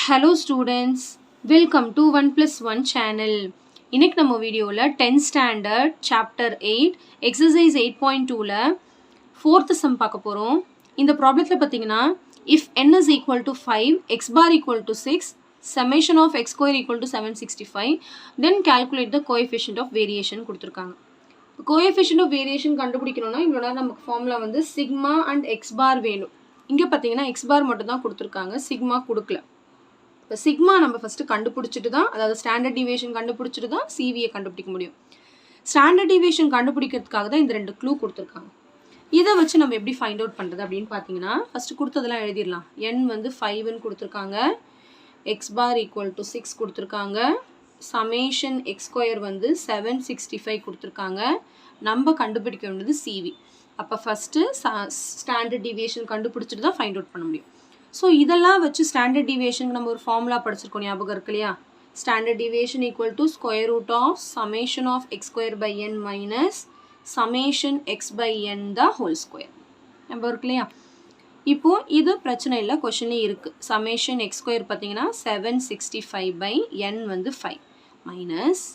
Hello students, welcome to 1 plus 1 channel. இன்னைக்கு நம்ம வீடியோவில் 10th standard chapter 8 exercise 8.2ல 4th sum பார்க்க போகிறோம். இந்த ப்ராப்ளத்தில் பார்த்தீங்கன்னா if n is equal to 5, x bar equal to 6, summation of x square equal to 765, then calculate the coefficient of variation கொடுத்துருக்காங்க. coefficient of variation கண்டுபிடிக்கணும்னா இவ்வளோ நமக்கு ஃபார்முலா வந்து சிக்மா அண்ட் எக்ஸ் பார் வேணும். இங்கே பார்த்தீங்கன்னா எக்ஸ் பார் மட்டும் தான் கொடுத்துருக்காங்க, சிக்மா கொடுக்கல. இப்போ சிக்மா நம்ம ஃபஸ்ட்டு கண்டுபிடிச்சிட்டு தான், அதாவது ஸ்டாண்டர்ட் டிவியேஷன் கண்டுபிடிச்சிட்டு தான் சிவியை கண்டுபிடிக்க முடியும். ஸ்டாண்டர்ட் டிவியேஷன் கண்டுபிடிக்கிறதுக்காக தான் இந்த 2 க்ளூ கொடுத்துருக்காங்க. இதை வச்சு நம்ம எப்படி ஃபைண்ட் அவுட் பண்ணுறது அப்படின்னு பார்த்தீங்கன்னா, ஃபஸ்ட்டு கொடுத்ததெல்லாம் எழுதிடலாம். n வந்து 5ன்னு கொடுத்துருக்காங்க, எக்ஸ் பார் ஈக்குவல் டு 6 கொடுத்துருக்காங்க, சமேஷன் எக்ஸ் ஸ்கொயர் வந்து 765 கொடுத்துருக்காங்க. நம்ம கண்டுபிடிக்க வேண்டியது சிவி. அப்போ ஃபஸ்ட்டு ஸ்டாண்டர்ட் டிவியேஷன் கண்டுபிடிச்சிட்டு தான் ஃபைண்ட் அவுட் பண்ண முடியும். ஸோ இதெல்லாம் வச்சு ஸ்டாண்டர்ட் டிவியேஷனுக்கு நம்ம ஒரு ஃபார்முலா படிச்சிருக்கோம், ஞாபகம் இருக்கு இல்லையா? Standard deviation equal to square root of summation of x square by n minus summation x by n the whole square. ஞாபகம் இருக்கு இல்லையா? இப்போது இது பிரச்சனை இல்லை, கொஷின்லேயும் இருக்குது. சமேஷன் எக்ஸ் ஸ்கொயர் பார்த்தீங்கன்னா 765 பை என் வந்து 5 மைனஸ்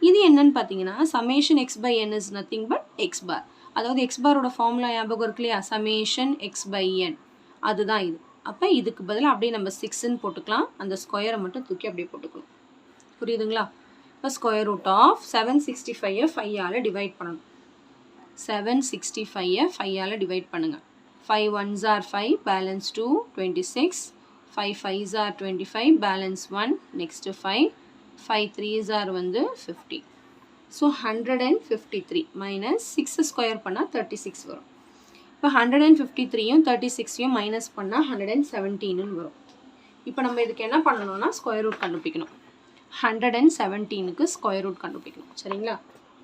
இது என்னன்னு பார்த்தீங்கன்னா summation x by n is nothing but x bar. அதாவது எக்ஸ் பாரோட ஃபார்முலா ஞாபகம் இருக்கு இல்லையா? சமேஷன் எக்ஸ் பை என், அதுதான் இது. அப்போ இதுக்கு பதிலாக அப்படியே நம்ம 6ன்னு போட்டுக்கலாம், அந்த ஸ்கொயரை மட்டும் தூக்கி அப்படியே போட்டுக்கணும். புரியுதுங்களா? இப்போ ஸ்கொயர் ரூட் ஆஃப் 765 5ஆல் டிவைட் பண்ணணும். 765 5ஆல் டிவைட் பண்ணுங்கள். 5 1s are 5, balance 2, 26. 5 5s are 25, balance 1, next 5. 5 3s are வந்து 50. ஸோ 153 மைனஸ் 6 ஸ்கொயர் பண்ணால் 36 வரும். இப்போ 153யும் 36யும் மைனஸ் பண்ணால் 117ன்னு வரும். இப்போ நம்ம இதுக்கு என்ன பண்ணணும்னா ஸ்கொயர் ரூட் கண்டுபிடிக்கணும். 117க்கு ஸ்கொயர் ரூட் கண்டுபிடிக்கணும். சரிங்களா?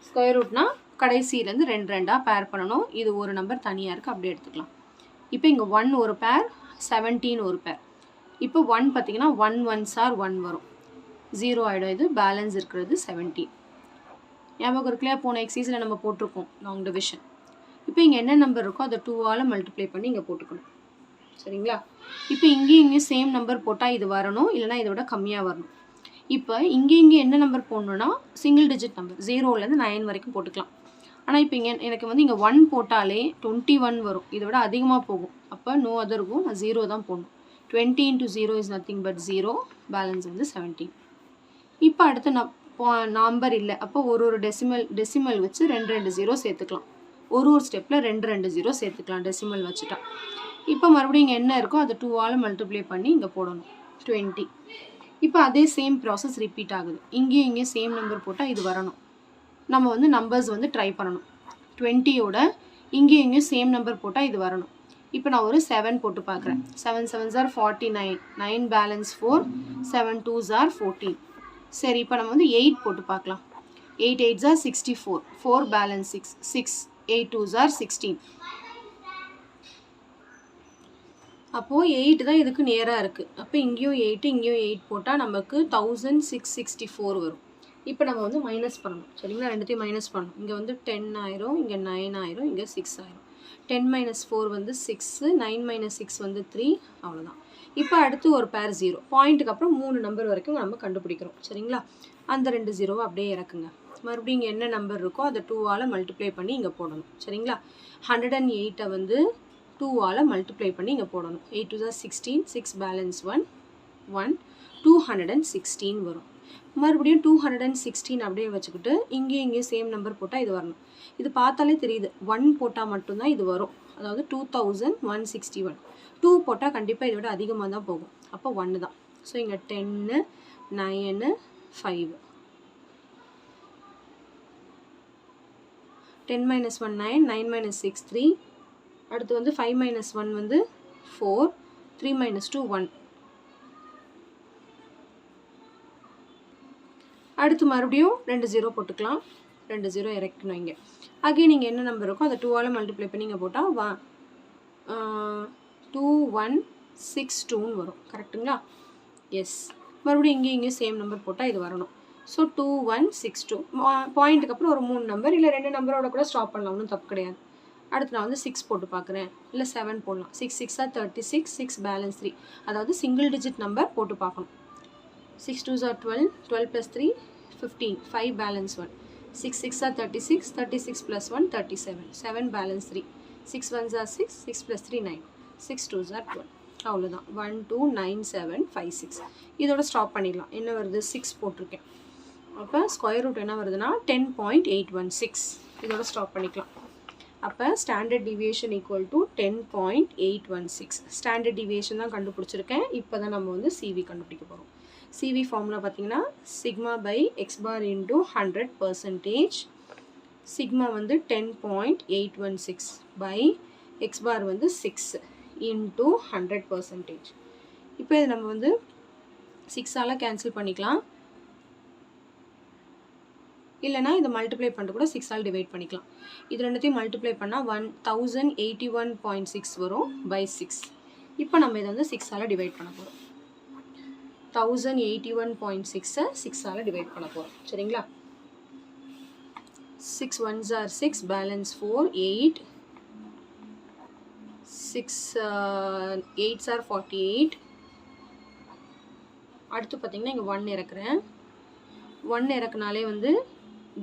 ஸ்கொயர் ரூட்னா கடைசியிலேருந்து 2 2ஆக பேர் பண்ணணும். இது ஒரு நம்பர் தனியாக இருக்குது, அப்படியே எடுத்துக்கலாம். இப்போ இங்கே 1 ஒரு பேர், 17 ஒரு பேர். இப்போ 1 பார்த்தீங்கன்னா 1 1s are 1 வரும், 0 ஆகிடும். இது பேலன்ஸ் இருக்கிறது 17. ஞாபகம் இருக்கு இல்லையா? போன எக்ஸசைஸில் நம்ம போட்டிருக்கோம் லாங் டிவிஷன். இப்போ இங்கே என்ன நம்பர் இருக்கோ அதை 2ஆல் மல்டிப்ளை பண்ணி இங்கே போட்டுக்கணும். சரிங்களா? இப்போ இங்கேயும் சேம் நம்பர் போட்டால் இது வரணும், இல்லைனா இதை விட கம்மியாக வரணும். இப்போ இங்கே என்ன நம்பர் போடணுன்னா சிங்கிள் டிஜிட் நம்பர் 0லேருந்து 9 வரைக்கும் போட்டுக்கலாம். ஆனால் இப்போ இங்கே எனக்கு வந்து இங்கே 1 போட்டாலே 21 வரும், இதை விட அதிகமாக போகும். அப்போ நோ அதர் இருக்கும், நான் 0 தான் போடணும். 20 into 0 is nothing but 0, balance வந்து 17. இப்போ அடுத்து நம்பர் இல்லை, அப்போ ஒரு டெசிமல் வச்சு 2 2 0 சேர்த்துக்கலாம். ஒரு ஸ்டெப்பில் 2 2 0 சேர்த்துக்கலாம் டெசிமல் வச்சுட்டா. இப்போ மறுபடியும் இங்கே என்ன இருக்கோ அதை 2ஆல் மல்டிப்ளை பண்ணி இங்கே போடணும், 20. இப்போ அதே சேம் ப்ராசஸ் ரிப்பீட் ஆகுது. இங்கேயும் சேம் நம்பர் போட்டால் இது வரணும். நம்ம வந்து நம்பர்ஸ் வந்து ட்ரை பண்ணணும். 20யோட இங்கேயும் சேம் நம்பர் போட்டால் இது வரணும். இப்போ நான் ஒரு 7 போட்டு பார்க்குறேன். 7 7s are 49, 9 balance 4, 7 2s are 14. சரி, இப்போ நம்ம வந்து 8 போட்டு பார்க்கலாம். 8 8s are 64, 4 balance 6, 6 8 2s are 16. அப்போது 8 தான் இதுக்கு நேராக இருக்குது. அப்போ இங்கேயும் 8 இங்கேயும் 8 போட்டால் நமக்கு 1664 வரும். இப்போ நம்ம வந்து மைனஸ் பண்ணணும். சரிங்களா? ரெண்டுத்தையும் மைனஸ் பண்ணணும். இங்கே வந்து 10 ஆயிரும், இங்கே 9 ஆயிரும், இங்கே 6 ஆயிரும். 10 minus 4 வந்து 6, 9 minus 6 வந்து 3, அவ்வளோதான். இப்போ அடுத்து ஒரு பேர் 0, பாயிண்ட்டுக்கு அப்புறம் 3 நம்பர் வரைக்கும் நம்ம கண்டுபிடிக்கிறோம். சரிங்களா? அந்த 2 0 அப்படியே இறக்குங்க. மறுபடியும் இங்கே என்ன நம்பர் இருக்கோ அதை 2ஆல் மல்டிப்ளை பண்ணி இங்கே போடணும். சரிங்களா? 108 வந்து 2ஆல் மல்டிப்ளை பண்ணி இங்கே போடணும். 8 2s are 16, 6 பேலன்ஸ் 1, 1 216 வரும். மறுபடியும் 216 அப்படியே வச்சுக்கிட்டு இங்கேயும் சேம் நம்பர் போட்டால் இது வரணும். இது பார்த்தாலே தெரியுது, 1 போட்டால் மட்டும்தான் இது வரும். அதாவது 2161. 2 போட்டால் கண்டிப்பாக இதை விட அதிகமாக தான் போகும். அப்போ 1 தான். ஸோ இங்கே 10 9 5. 10 minus 1 9, 9 minus 6 3. அடுத்து வந்து 5 minus 1 வந்து 4, 3 minus 2 1. அடுத்து மறுபடியும் 2 0 போட்டுக்கலாம், 2 0 இறக்கணும். இங்கே அகைன் நீங்கள் என்ன நம்பர் இருக்கோ அதை 2ஆல் மல்டிப்ளை பண்ணி இங்கே போட்டால் 2162 வரும். கரெக்டுங்களா? எஸ். மறுபடியும் இங்கேயும் சேம் நம்பர் போட்டால் இது வரணும். ஸோ 2162. பாயிண்ட்டுக்கு அப்புறம் ஒரு 3 நம்பர் இல்லை 2 நம்பரோட கூட ஸ்டாப் பண்ணலாம், ஒன்றும் தப்பு கிடையாது. அடுத்து நான் வந்து 6 போட்டு பார்க்குறேன், இல்லை 7 போடலாம். 6 6 36, 6 பேலன்ஸ் 3. அதாவது சிங்கிள் டிஜிட் நம்பர் போட்டு பார்க்கணும். 6 2s are 12, 12 plus 3 15, 5 balance 1. 6 6 are 36, 36 plus 1 37, 7 balance 3. 6 1s are 6, 6 plus 3 9, 6 2s are 12. அவ்வளோதான். 1 2 9 7 5 6. இதோட ஸ்டாப் பண்ணிடலாம். என்ன வருது? 6 போட்டிருக்கேன். அப்போ ஸ்கொயர் ரூட் என்ன வருதுன்னா 10.816. இதோட ஸ்டாப் பண்ணிக்கலாம். அப்போ standard deviation equal to 10.816. Standard deviation தான் கண்டுபிடிச்சிருக்கேன். இப்போ தான் நம்ம வந்து சிவி கண்டுபிடிக்க போகிறோம். சிவி ஃபார்முலா பார்த்தீங்கன்னா sigma by x bar into 100%. Sigma வந்து 10.816 பை எக்ஸ் பார் வந்து 6 இன்டூ 100%. இப்போ இது நம்ம வந்து 6ஆல் கேன்சல் பண்ணிக்கலாம், இல்லைனா இதை மல்டிப்ளை பண்ணிட்டு கூட 6ஆல் டிவைட் பண்ணிக்கலாம். இது ரெண்டுத்தையும் மல்டிப்ளை பண்ணால் 1081.6 வரும் பை 6. இப்போ நம்ம இதை வந்து 6ஆல் டிவைட் பண்ண போகிறோம். 1081.6 6ஆல் டிவைட் பண்ண போகிறோம். சரிங்களா? 6 1s are 6, balance 4 8, 6 8s are 48. அடுத்து பார்த்தீங்கன்னா இங்கே 1 இறக்குறேன். 1 இறக்குனாலே வந்து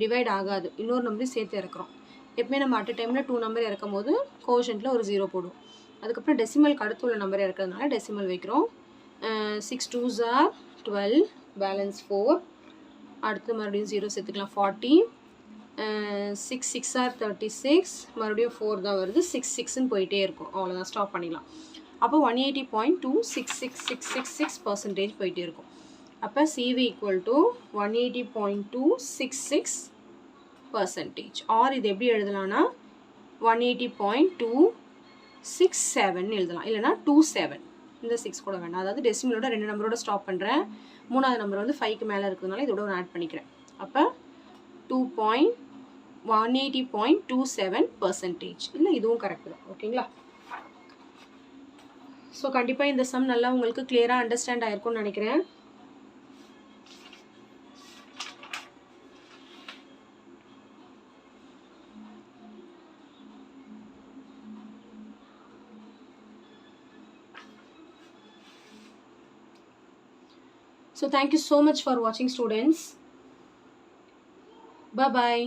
டிவைட் ஆகாது, இன்னொரு நம்பரையும் சேர்த்து இறக்குறோம். எப்பவுமே நம்ம அட் டைமில் 2 நம்பர் இறக்கும் போது கோஷன்ட்டில் ஒரு 0 போடுவோம். அதுக்கப்புறம் டெசிமலுக்கு அடுத்து உள்ள நம்பர் இறக்குறதுனால டெசிமல் வைக்கிறோம். 6 2s are 12, பேலன்ஸ் 4. அடுத்து மறுபடியும் 0 சேர்த்துக்கலாம். 40, 6 6 are 36, மறுபடியும் 4 தான் வருது. 6 6ன்னு போயிட்டே இருக்கும். அவ்வளோதான், ஸ்டாப் பண்ணிடலாம். அப்போ 180.26666% போயிட்டே இருக்கும். அப்போ CV ஈக்குவல் டு 180.266%. ஆர் இது எப்படி எழுதலாம்னா 180.267 எழுதலாம், இல்லைனா 27. இந்த 6 கூட வேண்டாம். அதாவது டெசிமலோட 2 நம்பரோட ஸ்டாப் பண்ணுறேன். 3ஆவது நம்பர் வந்து 5க்கு மேலே இருக்கிறதுனால இதோட ஒன்று ஆட் பண்ணிக்கிறேன். அப்போ 180.27%. இல்லை, இதுவும் கரெக்ட் தான். ஓகேங்களா? ஸோ கண்டிப்பாக இந்த சம் நல்லா உங்களுக்கு கிளியராக அண்டர்ஸ்டாண்ட் ஆயிருக்கும்னு நினைக்கிறேன். So thank you so much for watching, students. Bye bye.